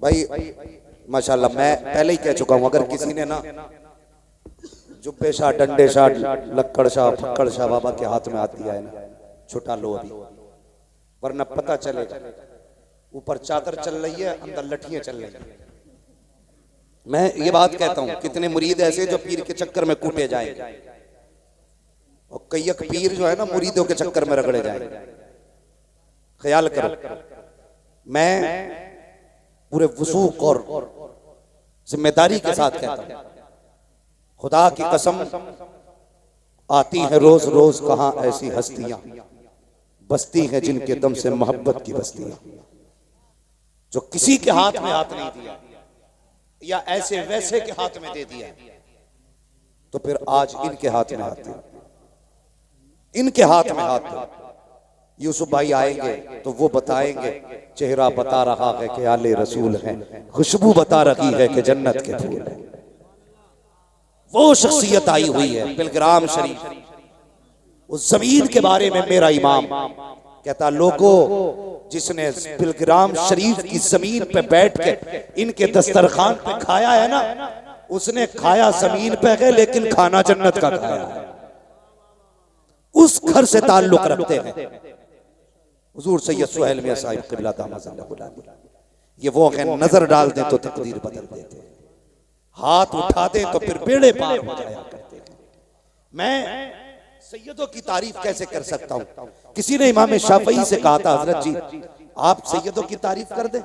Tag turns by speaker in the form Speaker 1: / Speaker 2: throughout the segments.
Speaker 1: भाई माशाल्लाह मैं पहले ही कह चुका हूं, अगर किसी ने ना जुब्बे शाह, डंडे शाह, लक्कड़ शाह, फक्कड़ शाह बाबा के हाथ में आती है ना, छुटा लो अभी, वरना पता चलेगा ऊपर चादर चल रही है, अंदर लठियां चल रही है। मैं ये बात कहता हूं, कितने मुरीद ऐसे जो पीर के चक्कर में कूटे जाएंगे, और कई पीर जो है ना मुरीदों के चक्कर में रगड़े जाएंगे। ख्याल करो, मैं पूरे वसूख और जिम्मेदारी के साथ कहता हूं, खुदा की कसम आती है रोज रोज कहां ऐसी हस्तियां, बस्ती हैं जिनके दम से मोहब्बत की बस्तियां, जो किसी के हाथ में हाथ नहीं दिया या ऐसे वैसे के हाथ में दे दिया, तो फिर आज इनके हाथ में हाथ दिया, इनके हाथ में हाथ दिया। यूसुफ भाई आएंगे तो वो बताएंगे, चेहरा बता रहा है कि आले रसूल हैं, खुशबू बता रही है कि जन्नत के फूल हैं। वो शख्सियत आई हुई है पिलग्राम शरीफ, उस जमीन के बारे में मेरा इमाम कहता, लोगों जिसने पिलग्राम शरीफ की जमीन पे बैठ के इनके दस्तरखान पे खाया है ना, उसने खाया जमीन पे है लेकिन खाना जन्नत का खाया है। उस घर से ताल्लुक रखते हैं हुजूर सैयद सुहेल मियां साहिब क़िबला दामद, ये वो है नजर डाल दे तो तकदीर बदल देते, हाथ उठा दे तो फिर बेड़े पार हो जाया करते हैं। मैं सैयदों की तारीफ कैसे कर सकता हूं? किसी ने इमाम शाफई से कहा था, हजरत जी आप सैयदों की तारीफ कर दे।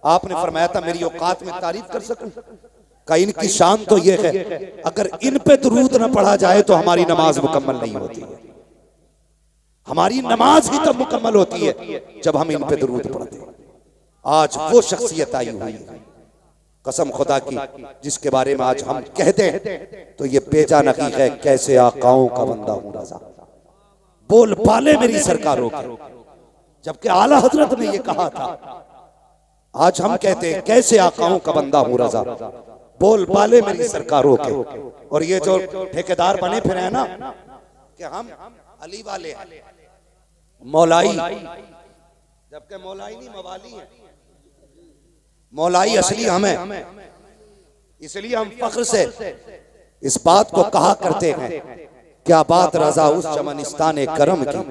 Speaker 1: आपने फरमाया था मेरी औकात में तारीफ कर सकूं? का इनकी शान तो ये है, अगर इन पे दुरूद न पढ़ा जाए तो हमारी नमाज मुकम्मल नहीं होती है। हमारी नमाज ही तब मुकम्मल होती है जब हम इन पे दुरूद पढ़ते हैं। आज वो शख्सियत आई हुई है कसम खुदा की, जिसके बारे में आज हम कहते हैं तो ये बेजा नहीं है, कैसे आकाओं का बंदा हूं रजा, बोल पाले मेरी सरकारों के, जबकि आला हजरत ने ये कहा था। आज हम कहते हैं कैसे आकाओं का बंदा हूं रजा, बोल पाले मेरी सरकारों के। और ये जो ठेकेदार बने फिर है ना कि हम अली वाले हैं, मौलाई, जबकि मौलाई नहीं मवाली है, मौलाई असली हमें। इसलिए हम फख्र से इस बात को कहा करते हैं, क्या बात रजा उस चमनिस्तान करम की,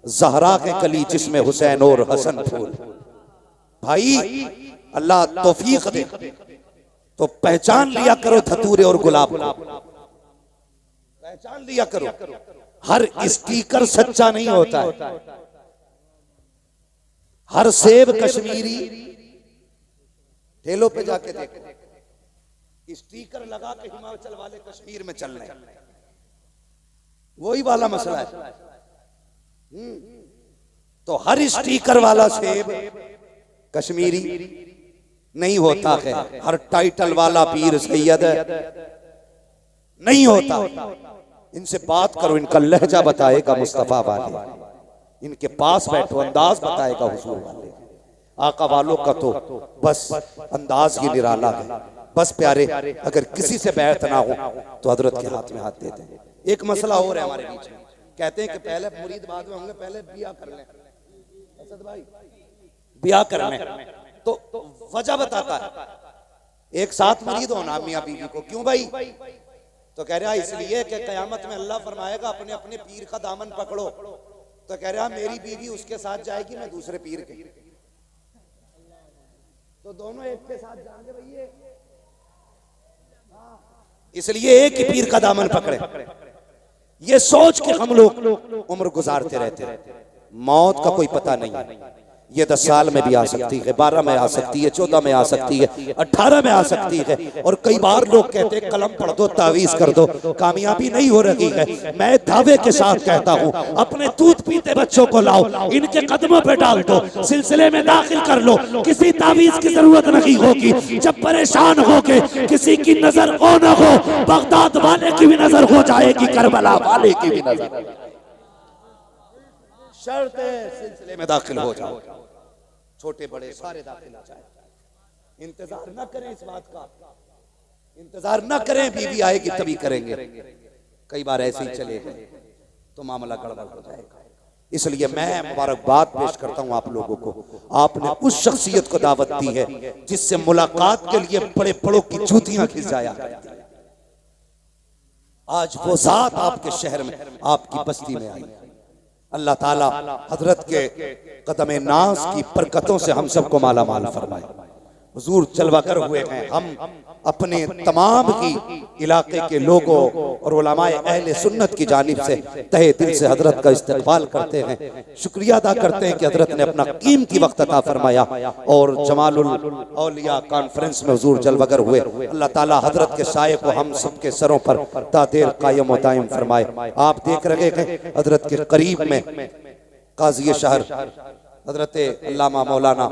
Speaker 1: जहरा के कली जिसमें हुसैन और हसन फूल। भाई अल्लाह तौफीक दे तो पहचान लिया करो धतूरे और गुलाब को, पहचान लिया करो। हर स्टीकर सच्चा नहीं होता है, हर सेब कश्मीरी ठेलों पे जाके देखो, स्टीकर लगा के हिमाचल वाले कश्मीर में चल रहे हैं, वही वाला मसला है। तो हर स्टीकर वाला सेब कश्मीरी नहीं होता है, हर टाइटल वाला पीर सैयद नहीं होता। इनसे बात करो, इनका लहजा बताएगा मुस्तफा वाले, इनके पास बैठो अंदाज बताएगा हुजूर वाले। आका वालों का तो बस अंदाज ही निराला है। बस प्यारे, अगर किसी से बैठ ना हो तो हजरत के हाथ में हाथ देते हैं। एक मसला और है हमारे बीच में, कहते हैं कि पहले मुरीद बाद में होंगे, पहले बिया कर लें। असद भाई बिया कर लें तो वजह बताता है। एक साथ मुरीद होना मियां बीवी को, क्यों भाई? तो कह रहा इसलिए कि कयामत में अल्लाह फरमाएगा अपने अपने पीर का दामन पकड़ो। तो कह रहा मेरी बीवी उसके साथ जाएगी, मैं दूसरे पीर के, तो दोनों एक के साथ जाएंगे भैया। इसलिए एक ही पीर का दामन पकड़े, ये सोच के हम लोग उम्र गुजारते रहते हैं। मौत का कोई पता नहीं है, ये 10 साल में भी आ सकती है, 12 में आ सकती है, 14 में आ सकती है, 18 में आ सकती है। और कई बार लोग कहते हैं कलम पढ़ दो, तावीज कर दो, कामयाबी नहीं हो रही है। मैं दावे के साथ कहता हूँ, अपने दूध पीते बच्चों को लाओ, इनके कदमों पे डाल दो, सिलसिले में दाखिल कर लो, किसी तावीज की जरूरत नहीं होगी। जब परेशान होके किसी की नजर हो न हो, बगदाद वाले की भी नजर हो जाएगी, करबला वाले की भी नजर। शर्त सिलसिले में दाखिल हो जाओ, छोटे बड़े सारे दाखिल हो जाए। इंतजार न करें, इस बात का इंतजार न करें, बीवी आएगी तभी करेंगे। कई बार ऐसे ही चले गए तो मामला गड़बड़ हो जाएगा। इसलिए मैं मुबारकबाद पेश करता हूं आप लोगों को। आपने उस शख्सियत को दावत दी है जिससे मुलाकात के लिए बड़े बड़ों की जूतियां खिंच जाया करती। आज वो जात आपके शहर में, आपकी बस्ती में आई। अल्लाह ताला हजरत के कदम नाज की बरकतों से हम सबको माला माल फरमाए। हुजूर जलवागर हुए हैं। हम अपने तमाम ही इलाके के लोगों और उलमाए अहले सुन्नत की जानिब से तहे दिल से हजरत का इस्तकबाल करते हैं, शुक्रिया अदा करते हैं कि हजरत ने अपना कीमती वक्त अता फरमाया और जमालुल औलिया कॉन्फ्रेंस में हुजूर जलवागर हुए। अल्लाह ताला हजरत के साये को हम सबके सरों पर तादेर कायम व दायम फरमाए। आप देख रहे हैं हजरत के करीब में काजी शहर हजरत अल्लामा मौलाना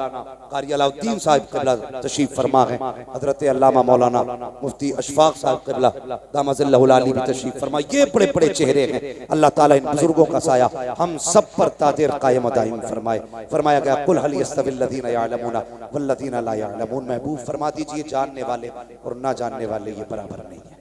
Speaker 1: कारी अलाउद्दीन साहब क़िबला तशरीफ फरमा है। हजरत अल्लामा मौलाना मुफ्ती अशफाक साहब क़िबला दामज़िल्लहुल आली भी तशरीफ फरमा। ये बड़े बड़े चेहरे हैं। अल्लाह ताला इन बुजुर्गों का साया हम सब पर तादेर कायम दायम फरमाए। फरमाया गया कुल हल यस्तविल लज़ीना यअलमून वल्लज़ीना ला यअलमून। महबूब फरमा दीजिए जानने वाले और ना जानने वाले ये बराबर नहीं है,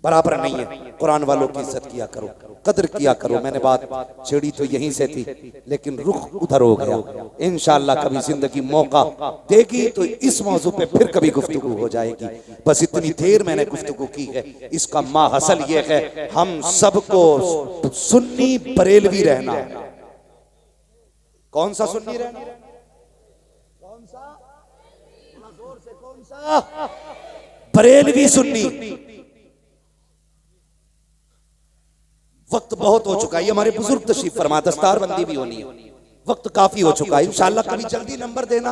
Speaker 1: बराबर नहीं है। कुरान वालों की इज्जत किया करो, कदर किया करो। मैंने बात छेड़ी तो यहीं से थी लेकिन रुख उधर हो गया। इंशाअल्लाह कभी जिंदगी मौका देगी तो इस मौजू पे फिर कभी गुफ्तगू हो जाएगी। बस इतनी देर मैंने गुफ्तगू की है। इसका माहसल ये है हम सबको सुन्नी बरेलवी रहना है। कौन सा सुन्नी रहना? कौन सा? जोर से कौन सा? बरेलवी सुन्नी। वक्त बहुत हो चुका है। हमारे बुजुर्ग तशरीफ फरमा, दस्तारबंदी भी होनी है, वक्त काफी हो चुका है। इंशाअल्लाह कभी जल्दी नंबर देना।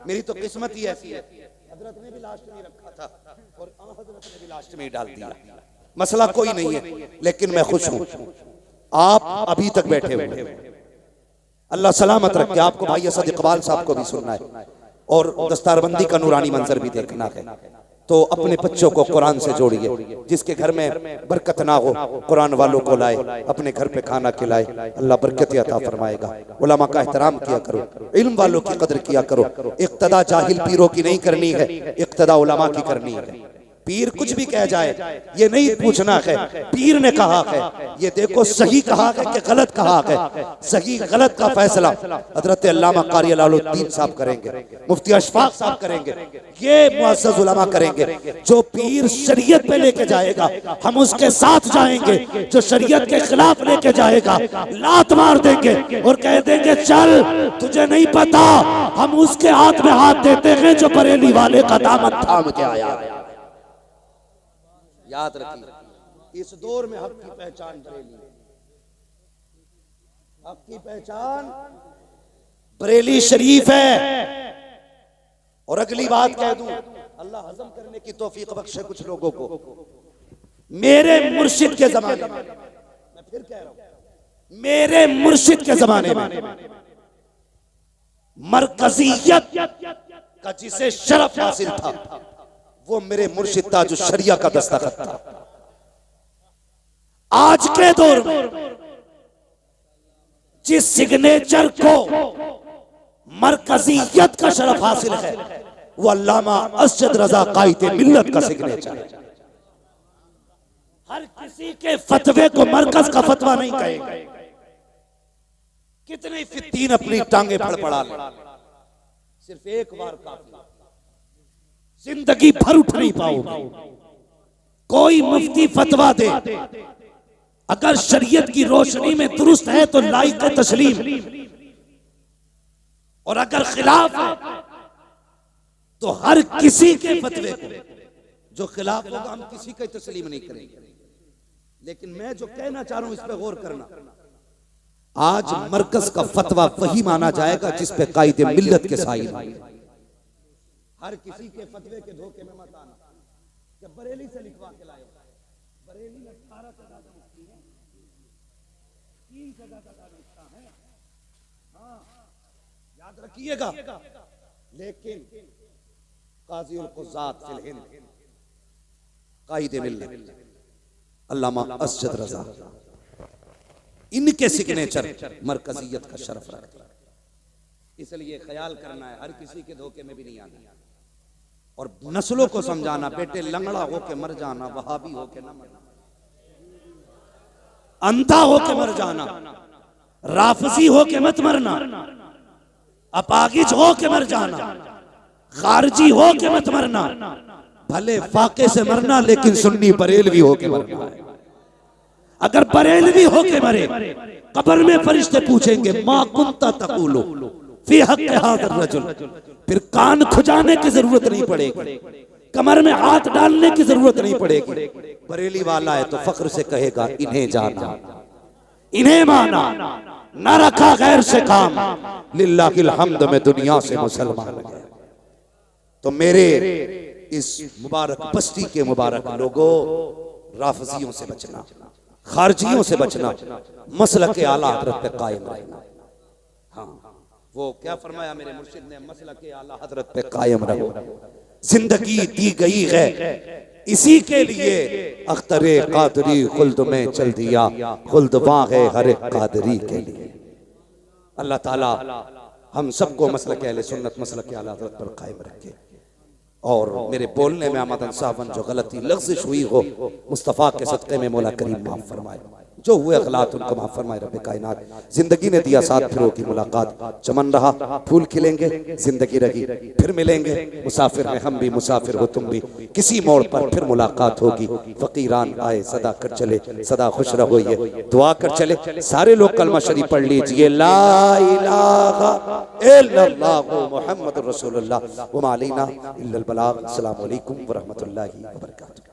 Speaker 1: मेरी तो किस्मत ही ऐसी है, हजरत ने भी लास्ट में रखा था और हजरत ने भी लास्ट में डाल दिया। मसला कोई नहीं है लेकिन मैं खुश हूं आप अभी तक बैठे हुए। अल्लाह सलामत रखे आपको। भाई असद इकबाल साहब को भी सुनना है और दस्तारबंदी का नूरानी मंजर भी देखना है। तो अपने बच्चों को कुरान से जोड़िए। जिसके घर में बरकत ना हो कुरान वालों को लाए, अपने घर पे खाना खिलाए, अल्लाह बरकत अता फरमाएगा। उलमा का एहतराम किया करो, इल्म वालों की कदर किया करो। इक्तदा जाहिल पीरों की नहीं करनी है, इक्तदा उलमा की करनी है। पीर कुछ भी कह जाए ये नहीं पूछना है पीर ने कहा है, ये देखो सही कहा है कि गलत कहा है। सही गलत का फैसला हजरत अल्लामा कारी अलाउद्दीन साहब करेंगे, मुफ्ती अशफाक साहब करेंगे, ये मुअज़्ज़ज़ उलमा करेंगे। जो पीर शरीयत पे लेके जाएगा हम उसके साथ जाएंगे, जो शरीयत के खिलाफ लेके जाएगा लात मार देंगे और कह देंगे चल तुझे नहीं पता। हम उसके हाथ में हाथ देते हैं जो बरेली वाले का दामन थाम के आया। याद रखिए इस दौर में हक की पहचान बरेली, हक की पहचान बरेली शरीफ है। और अगली बात कह दूं, अल्लाह हजम करने की तौफीक बख्शे कुछ लोगों को। मेरे मुर्शिद के जमाने में, मैं फिर कह रहा हूं मेरे मुर्शिद के जमाने में मरकजियत का जिसे शरफ हासिल था वो मेरे मुर्शिद था जो शरिया का दस्तखत था। आज के दौर में जिस सिग्नेचर को मरकजियत का शरफ हासिल है वो अल्लामा असद रजा कायदे मिल्लत का सिग्नेचर है। हर किसी के फतवे को मरकज का फतवा नहीं कहेगा। कितने फित्तीन अपनी टांगे फड़फड़ा ले, सिर्फ एक बार काफी, जिंदगी भर उठ नहीं पाओगे। कोई मुफ्ती फतवा दे अगर शरीयत की रोशनी में दुरुस्त है तो लाइक तस्लीम, और अगर खिलाफ है तो हर किसी के फतवे को जो खिलाफ होगा हम किसी का तस्लीम नहीं करेंगे। लेकिन मैं जो कहना चाह रहा हूं इस पे गौर करना। आज मरकज का फतवा वही माना जाएगा जिस पे कायदे मिल्लत के साइल। हर किसी के फतवे के धोखे में मत आना। जब बरेली से लिखवा के लाए, बरेली में 18 से ज्यादा मुफ्ती हैं, 3 से ज्यादा दानिश्ता हैं। हाँ याद रखिएगा। लेकिन काज़ी उल क़ुज़्ज़ात फिल हिंद कायदे मिल्लत अल्लामा असद रजा, इनके सिग्नेचर मरकजियत का शरफ रखता है। इसलिए ख्याल करना है हर किसी के धोखे में भी नहीं आना और नस्लों को समझाना। बेटे लंगड़ा होके मर जाना, वहाबी होके न मरना, अंधा होके मर जाना, राफसी हो के मत मरना, अपागिज हो के मर जाना, खारजी हो के मत मरना, भले फाके से मरना लेकिन सुन्नी बरेलवी हो के मरना है। अगर बरेलवी हो के मरे कब्र में फरिश्ते पूछेंगे मा कुंता तकूलु फी हक़्क़ि हाज़ा रजुल, फिर कान खुजाने की जरूरत नहीं पड़ेगी, कमर में हाथ डालने की जरूरत नहीं पड़ेगी। बरेली वाला है तो फख्र से कहेगा इन्हें जाना, इन्हें माना, न रखा गैर से काम, लिल्लाहिल हम्द में दुनिया से मुसलमान गए। तो मेरे इस मुबारक बस्ती के मुबारक लोगों, राफजियों से बचना, खारजियों से बचना, मसलक के आला हजरत पे कायम रहना। हाँ, वो क्या फरमाया मेरे मुर्शिद ने, मसलक के आला हजरत पे कायम रहो। जिंदगी दी गई है इसी के लिए, अख्तरे कादरी खुल्द में चल दिया, खुल्द वहाँ है हर एक कादरी के लिए। अल्लाह ताला हम सबको मसलक अहले सुन्नत, मसलक आला हज़रत पर कायम रखे। और मेरे बोलने में आमदन सावन जो गलती लफ्ज़िश हुई हो, मुस्तफ़ा के सदक़े में मौला करीम माफ़ फरमाए, जो हुए अखलात उनको माफ़ फरमाए रब्बे कायनात। जिंदगी ने दिया साथ फिरों की मुलाकात, चमन रहा फूल खिलेंगे, जिंदगी रही फिर मिलेंगे, मुसाफिर हैं हम भी, मुसाफिर हो तुम भी, किसी मोड़ पर फिर मुलाकात होगी। फकीरान आए सदा कर चले, सदा खुश रहो ये दुआ कर चले। सारे लोग कलमा शरीफ पढ़ लीजिए, ला इलाहा इल्लल्लाहु मुहम्मदुर रसूलुल्लाह व मा अलैना इल्लल बलाग। अस्सलामु अलैकुम व रहमतुल्लाहि व बरकातुहू।